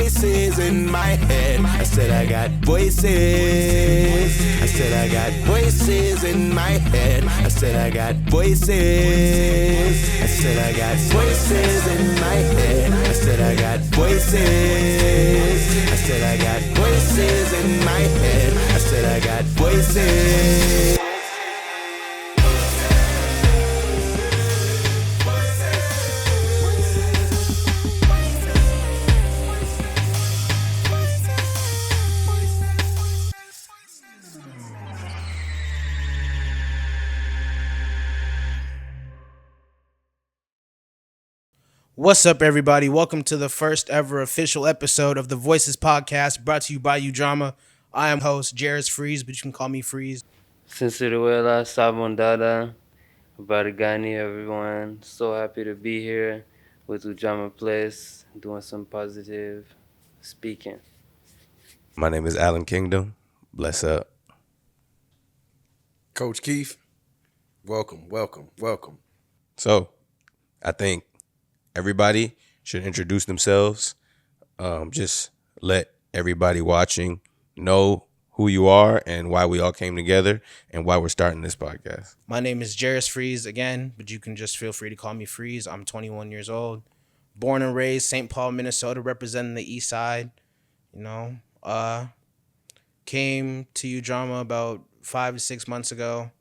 voices in my head. I said I got voices. I said I got voices in my head. I said I got voices. I said I got voices in my head. I said I got voices. I said I got voices in my head. I said I got voices. What's up, everybody? Welcome to the first ever official episode of the Voices Podcast, brought to you by Ujamaa. I am host Jarius Freeze, but you can call me Freeze. Sinceruela, Sabondada, Barigani, everyone. So happy to be here with Ujamaa Place, doing some positive speaking. My name is Allan Kingdom. Bless up. Coach Keith, welcome. So, I think everybody should introduce themselves. Just let everybody watching know who you are and why we all came together and why we're starting this podcast. My name is Jarius Freeze again, but you can just feel free to call me Freeze. I'm 21 years old, born and raised St. Paul, Minnesota, representing the East Side. Came to Ujamaa about 5 to 6 months ago,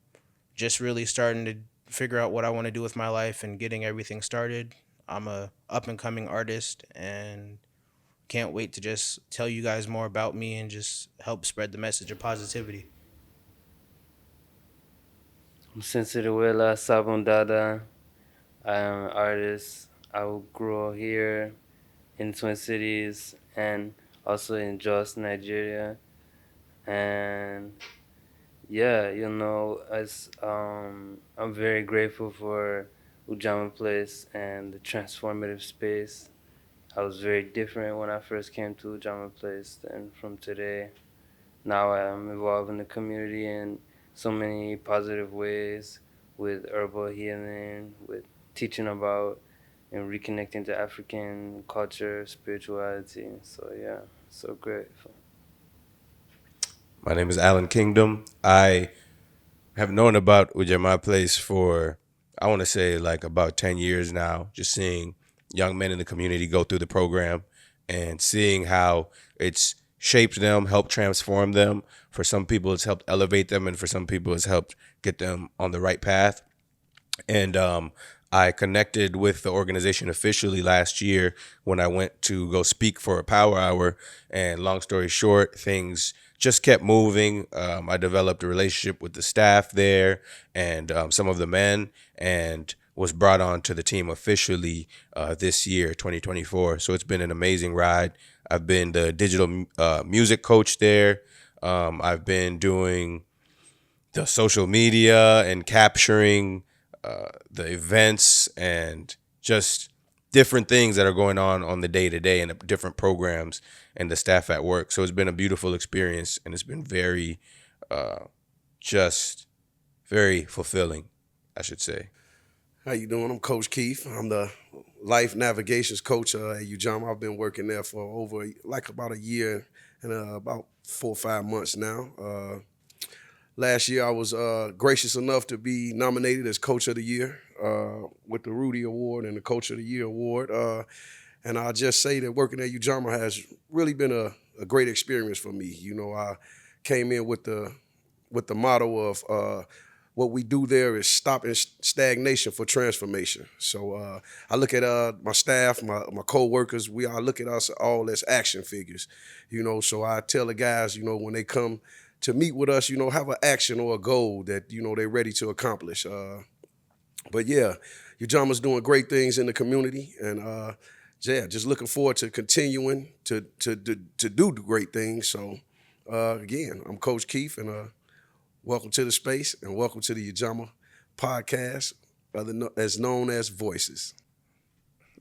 just really starting to figure out what I want to do with my life and getting everything started. I'm a up-and-coming artist and can't wait to just tell you guys more about me and just help spread the message of positivity. I'm Sinceruela, Sabondada. I am an artist. I grew up here in Twin Cities and also in Jos, Nigeria. And yeah, I'm very grateful for Ujamaa Place and the transformative space. I was very different when I first came to Ujamaa Place than from today. Now I'm involved in the community in so many positive ways with herbal healing, with teaching about and reconnecting to African culture, spirituality. So yeah, so grateful. My name is Allan Kingdom. I have known about Ujamaa Place for, I want to say, like about 10 years now, just seeing young men in the community go through the program and seeing how it's shaped them, helped transform them. For some people, it's helped elevate them, and for some people, it's helped get them on the right path. And I connected with the organization officially last year when I went to go speak for a power hour. And long story short, things just kept moving. I developed a relationship with the staff there and some of the men, and was brought on to the team officially this year, 2024. So it's been an amazing ride. I've been the digital music coach there. I've been doing the social media and capturing the events and just different things that are going on the day-to-day and the different programs and the staff at work. So it's been a beautiful experience, and it's been very, just very fulfilling, I should say. How you doing? I'm Coach Keith. I'm the life navigations coach at Ujamaa. I've been working there for over about a year and about 4 or 5 months now. Last year I was gracious enough to be nominated as Coach of the Year with the Rudy Award and the Coach of the Year Award. And I'll just say that working at Ujamaa has really been a great experience for me. You know, I came in with the motto of what we do there is stopping stagnation for transformation. So I look at my staff, my co-workers, I look at us all as action figures, you know. So I tell the guys, you know, when they come to meet with us, you know, have an action or a goal that, you know, they're ready to accomplish. But yeah, Ujamaa's doing great things in the community, and just looking forward to continuing to do great things. So again, I'm Coach Keith, and welcome to the space, and welcome to the Ujamaa podcast, as known as Voices.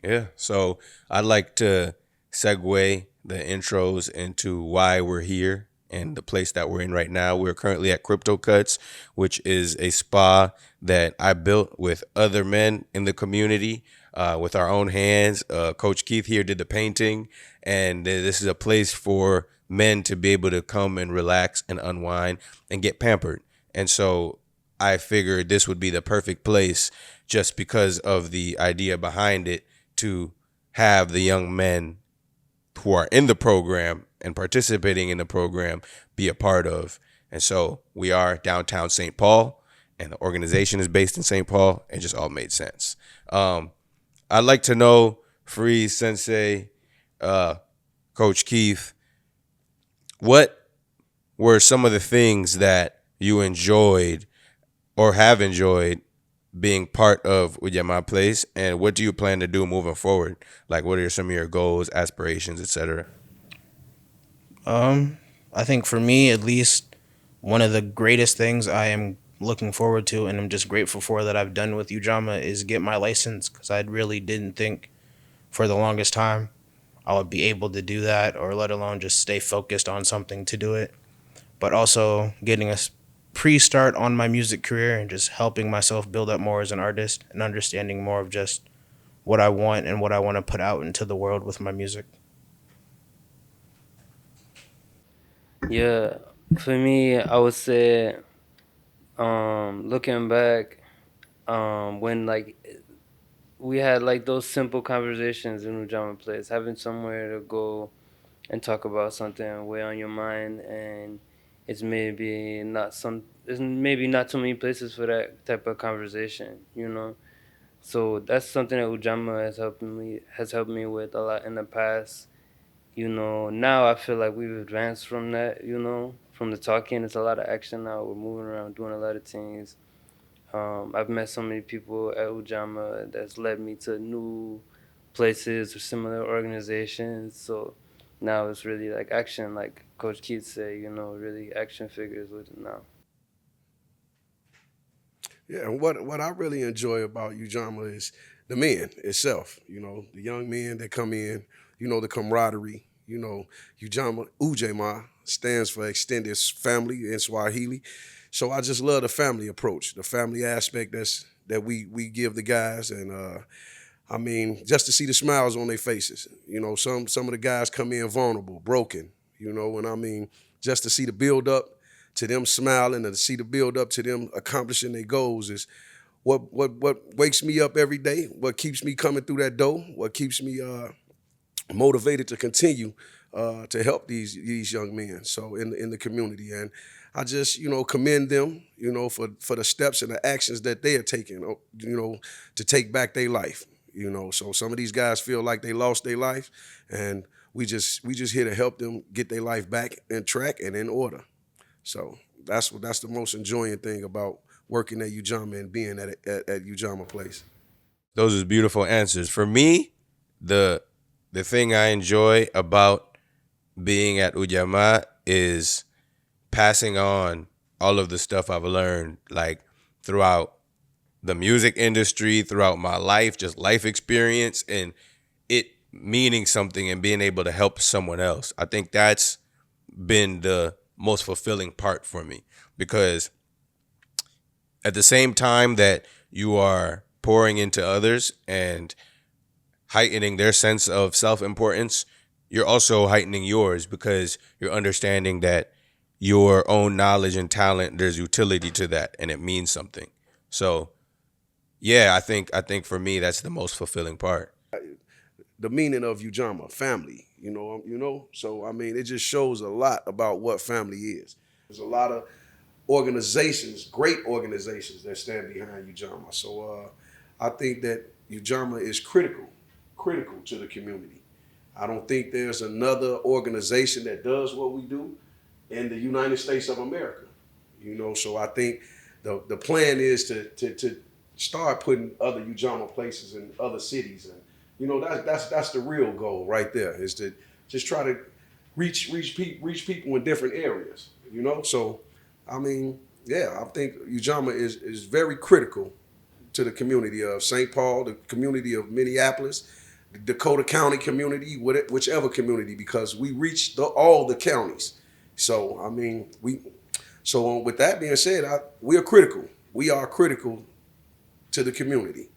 Yeah, so I'd like to segue the intros into why we're here and the place that we're in right now. We're currently at Crypto Cuts, which is a spa that I built with other men in the community. with our own hands. Coach Keith here did the painting, and this is a place for men to be able to come and relax and unwind and get pampered. And so I figured this would be the perfect place just because of the idea behind it to have the young men who are in the program and participating in the program be a part of. And so we are downtown St. Paul, and the organization is based in St. Paul. It just all made sense. I'd like to know, Freeze Sensei, Coach Keith, what were some of the things that you enjoyed or have enjoyed being part of Ujamaa Place, and what do you plan to do moving forward? Like, what are some of your goals, aspirations, etc.? I think for me, at least, one of the greatest things I am looking forward to and I'm just grateful for that I've done with Ujamaa is get my license, because I really didn't think for the longest time I would be able to do that, or let alone just stay focused on something to do it. But also getting a pre-start on my music career and just helping myself build up more as an artist and understanding more of just what I want and what I want to put out into the world with my music. Yeah, for me, I would say, looking back, when like we had like those simple conversations in Ujamaa Place, having somewhere to go and talk about something way on your mind, and it's maybe not too many places for that type of conversation, you know. So that's something that Ujamaa has helped me with a lot in the past. You know, now I feel like we've advanced from that. You know, from the talking, it's a lot of action now. We're moving around, doing a lot of things. I've met so many people at Ujamaa that's led me to new places or similar organizations. So now it's really like action, like Coach Keith said, you know, really action figures with it now. Yeah, and what I really enjoy about Ujamaa is the men itself. You know, the young men that come in. You know, the camaraderie. You know, Ujamaa stands for extended family in Swahili. So I just love the family approach, the family aspect that we give the guys, and I mean, just to see the smiles on their faces. You know, some of the guys come in vulnerable, broken. You know, and I mean, just to see the build up to them smiling and to see the build up to them accomplishing their goals is what wakes me up every day. What keeps me coming through that door. What keeps me motivated to continue to help these young men. So in the community, and I just commend them, for the steps and the actions that they are taking, to take back their life. So some of these guys feel like they lost their life, and we just here to help them get their life back in track and in order. So that's the most enjoying thing about working at Ujamaa and being at Ujamaa Place. Those are beautiful answers. For me, the thing I enjoy about being at Ujamaa is passing on all of the stuff I've learned, like throughout the music industry, throughout my life, just life experience, and it meaning something and being able to help someone else. I think that's been the most fulfilling part for me, because at the same time that you are pouring into others and heightening their sense of self-importance, you're also heightening yours, because you're understanding that your own knowledge and talent, there's utility to that, and it means something. So yeah, I think for me that's the most fulfilling part. The meaning of Ujamaa, family. So I mean, it just shows a lot about what family is. There's a lot of organizations, great organizations that stand behind Ujamaa. So I think that Ujamaa is critical to the community. I don't think there's another organization that does what we do in the United States of America. So I think the plan is to start putting other Ujamaa places in other cities, and that's the real goal right there, is to just try to reach people in different areas. So I mean, yeah, I think Ujamaa is very critical to the community of St. Paul, the community of Minneapolis, the Dakota County community, whichever community, because we reach all the counties. So I mean, with that being said, we are critical. We are critical to the community.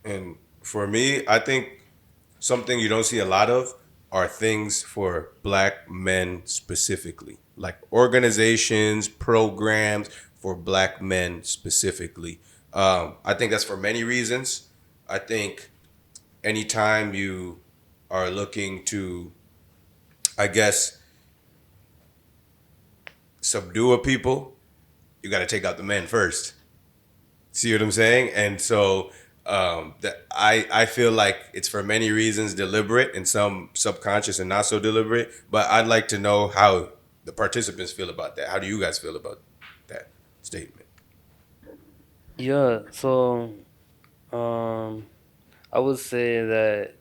And for me, I think something you don't see a lot of are things for black men specifically, like organizations, programs for black men specifically. I think that's for many reasons. I think anytime you are looking to, I guess, subdue a people, you got to take out the men first. See what I'm saying? And so I feel like it's for many reasons deliberate and some subconscious and not so deliberate. But I'd like to know how the participants feel about that. How do you guys feel about that statement? Yeah, so um, I would say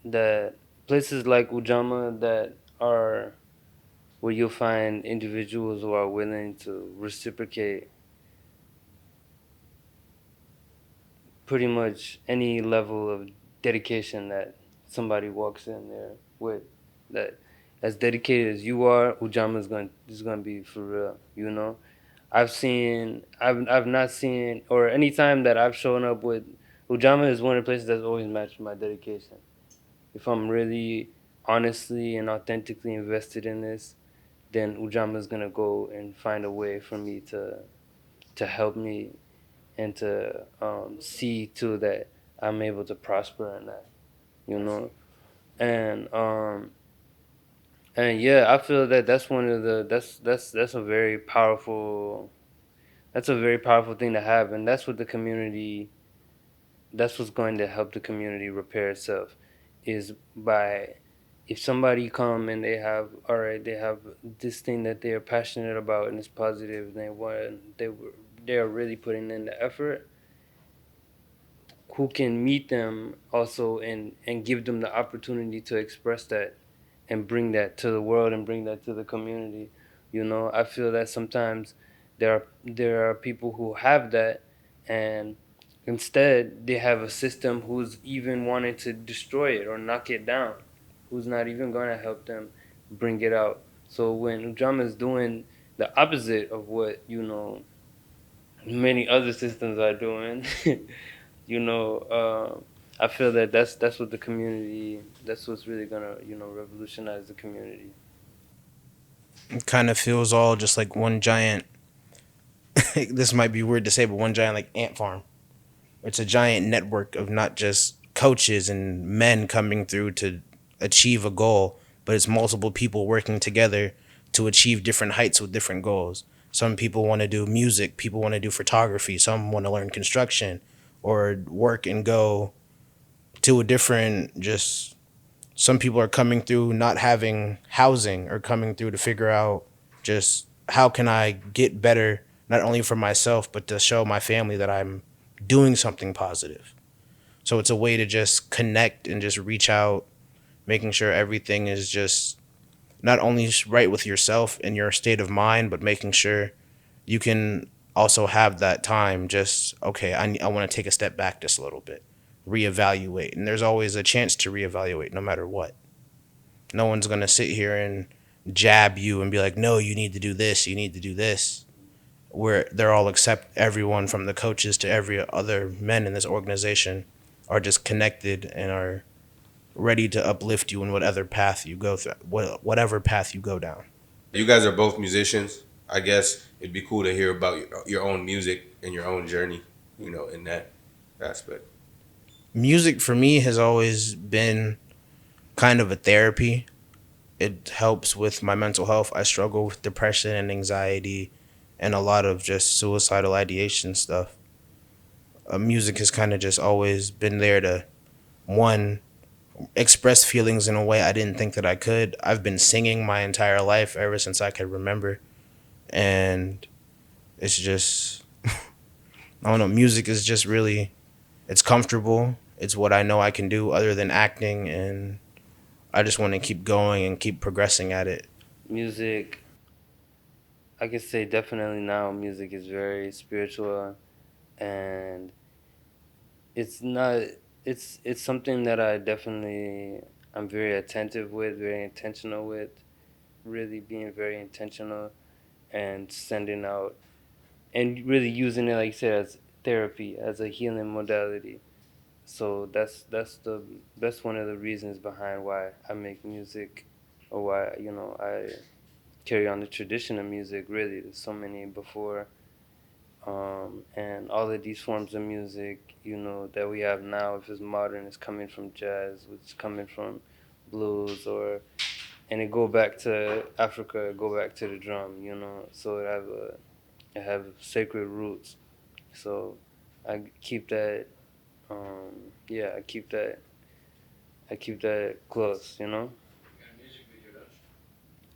that places like Ujamaa that are where you'll find individuals who are willing to reciprocate pretty much any level of dedication that somebody walks in there with, that as dedicated as you are, Ujamaa is going to be for real, you know. I've not seen, or any time that I've shown up with Ujamaa is one of the places that's always matched my dedication. If I'm really honestly and authentically invested in this, then Ujamaa is gonna go and find a way for me to help me and to see to that I'm able to prosper in that, you know. And yeah, I feel that that's one of the that's a very powerful, that's a very powerful thing to have, and that's what the community, that's what's going to help the community repair itself, is by, if somebody come and they have, all right, they have this thing that they are passionate about and it's positive and they are really putting in the effort, who can meet them also and give them the opportunity to express that and bring that to the world and bring that to the community. You know, I feel that sometimes there are people who have that, and instead they have a system who's even wanting to destroy it or knock it down, who's not even going to help them bring it out. So when Ujamaa is doing the opposite of what, you know, many other systems are doing, you know, I feel that that's what the community, that's what's really gonna, you know, revolutionize the community. It kind of feels all just like one giant. This might be weird to say, but one giant like ant farm. It's a giant network of not just coaches and men coming through to achieve a goal, but it's multiple people working together to achieve different heights with different goals. Some people want to do music, people want to do photography, some want to learn construction or work and go to a different, just some people are coming through not having housing or coming through to figure out just how can I get better not only for myself but to show my family that I'm doing something positive. So it's a way to just connect and just reach out, making sure everything is just not only right with yourself and your state of mind, but making sure you can also have that time just, okay, I want to take a step back just a little bit, reevaluate. And there's always a chance to reevaluate no matter what. No one's going to sit here and jab you and be like, no, you need to do this, you need to do this. Where they're all, accept everyone from the coaches to every other men in this organization are just connected and are ready to uplift you in whatever path you go through, whatever path you go down. You guys are both musicians. I guess it'd be cool to hear about your own music and your own journey, you know, in that aspect. Music for me has always been kind of a therapy. It helps with my mental health. I struggle with depression and anxiety and a lot of just suicidal ideation stuff. Music has kind of just always been there to, one, express feelings in a way I didn't think that I could. I've been singing my entire life ever since I could remember. And it's just, I don't know, music is just really, it's comfortable. It's what I know I can do other than acting. And I just want to keep going and keep progressing at it. Music, I could say definitely now music is very spiritual, and it's not, it's something that I definitely, I'm very attentive with, very intentional with, really being very intentional and sending out and really using it, like you said, therapy, as a healing modality. So that's one of the reasons behind why I make music, or why I carry on the tradition of music. Really, there's so many before, and all of these forms of music, that we have now, if it's modern, it's coming from jazz, which is coming from blues, and it go back to Africa, go back to the drum, so it have sacred roots. So I keep that, yeah, I keep that close.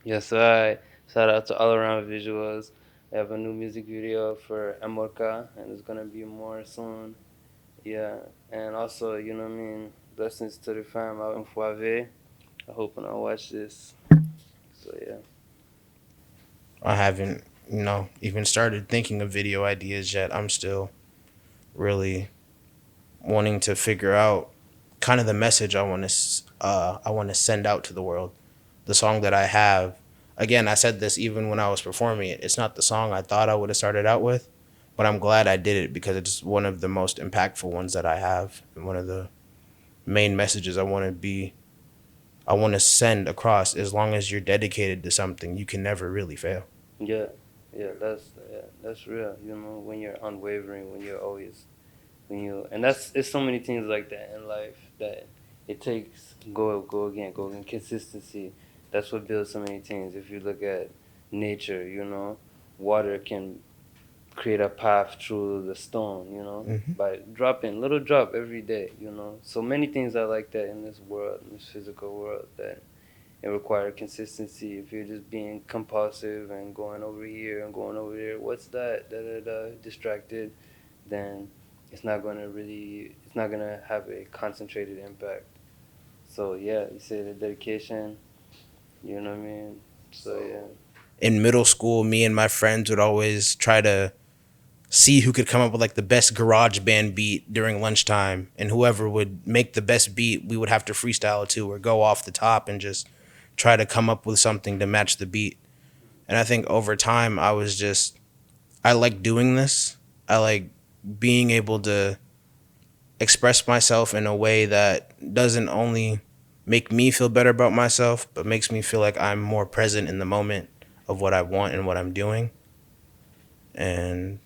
Yes, so I shout out to All Around Visuals. They have a new music video for Amorca, and there's gonna be more soon. Yeah, and also, what I mean, blessings to the fam out in Fouave. I hope when I watch this. So yeah. I haven't, even started thinking of video ideas yet. I'm still really wanting to figure out kind of the message I want to send out to the world. The song that I have, again, I said this even when I was performing it. It's not the song I thought I would have started out with, but I'm glad I did it because it's one of the most impactful ones that I have, and one of the main messages I want to send across. As long as you're dedicated to something, you can never really fail. Yeah, that's real. When you're unwavering, when you're always and that's it's so many things like that in life that it takes go again, consistency. That's what builds so many things. If you look at nature, water can create a path through the stone, by dropping little drop every day. So many things are like that in this world, in this physical world, that it requires consistency. If you're just being compulsive and going over here and going over there, what's that? Da da da, distracted, then it's not gonna have a concentrated impact. So yeah, you say the dedication, you know what I mean? So yeah. In middle school, me and my friends would always try to see who could come up with like the best garage band beat during lunchtime, and whoever would make the best beat, we would have to freestyle it to, or go off the top and just try to come up with something to match the beat. And I think over time I like doing this. I like being able to express myself in a way that doesn't only make me feel better about myself, but makes me feel like I'm more present in the moment of what I want and what I'm doing. And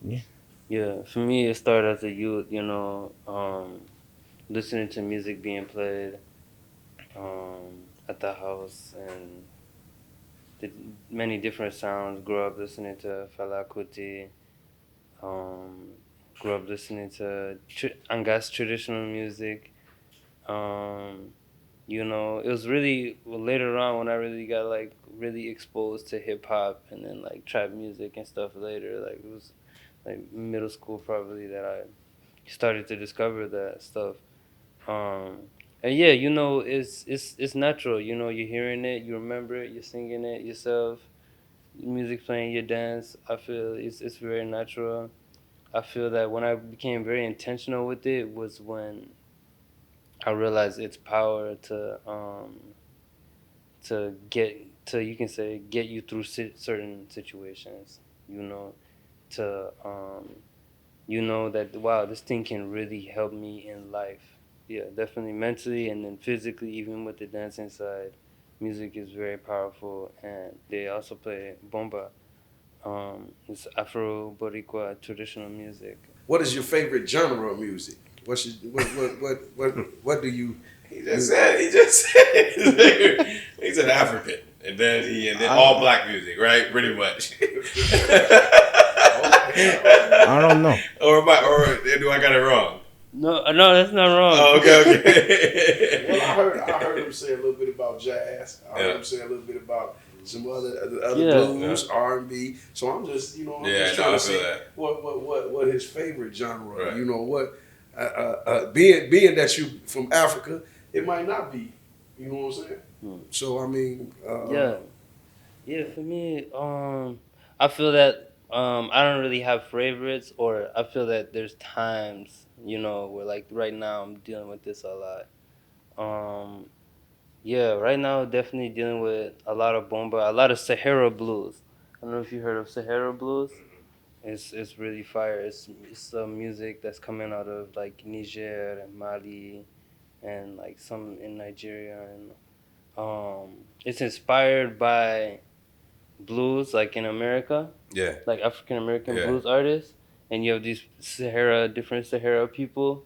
yeah. Yeah, for me, it started as a youth, listening to music being played at the house, and the many different sounds. Grew up listening to Fela Kuti, um, grew up listening to Angas traditional music. Um, it was really later on when I really got like really exposed to hip hop and then like trap music and stuff later. Like it was like middle school probably that I started to discover that stuff. Um, and yeah, it's natural. You're hearing it, you remember it, you're singing it yourself. Music playing, you dance. I feel it's very natural. I feel that when I became very intentional with it was when I realized its power to you can say get you through certain situations. You know, to that wow, this thing can really help me in life. Yeah, definitely mentally and then physically, even with the dancing side. Music is very powerful, and they also play bomba. It's Afro Boricua traditional music. What is your favorite genre of music? What's your, what do you? He just said he's an African, and then all black music, right? Pretty much. I don't know. or do I got it wrong? No, that's not wrong. Oh, okay. Well, I heard him say a little bit about jazz. I heard him say a little bit about some other blues, R&B. So I'm just just trying to see what his favorite genre. Right. What being that you from Africa, it might not be. You know what I'm saying? So I mean, yeah. For me, I feel that I don't really have favorites, or I feel that there's times where like right now I'm dealing with this a lot. Yeah, right now definitely dealing with a lot of bomba, a lot of Sahara blues. I don't know if you heard of Sahara blues. It's really fire. It's music that's coming out of like Niger and Mali, and like some in Nigeria, and it's inspired by blues like in America, Yeah. like African American Yeah. blues artists, and you have these different Sahara people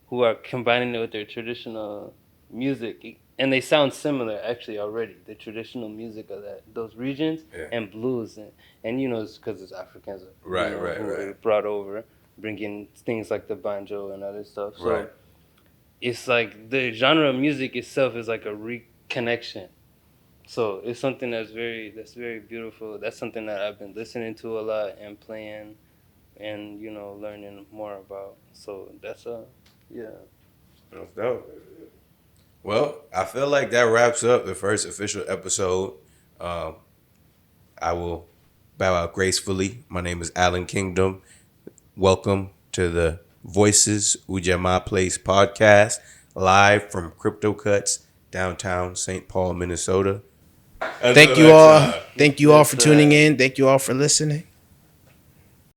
who are combining it with their traditional music, and they sound similar actually already. The traditional music of those regions Yeah. and blues, and you know it's because it's Africans, Right, you know, right, who right. were brought over, bringing things like the banjo and other stuff. So Right. it's like the genre of music itself is like a reconnection. So it's something that's very beautiful. That's something that I've been listening to a lot and playing, and you know learning more about. So that's yeah. That's dope. Well, I feel like that wraps up the first official episode. Um, I will bow out gracefully. My name is Allan Kingdom. Welcome to the Voices Ujamaa Place podcast, live from Crypto Cuts, downtown St. Paul, Minnesota. Until Thank you next all. time. Thank you all Yes, for tuning in. Thank you all for listening.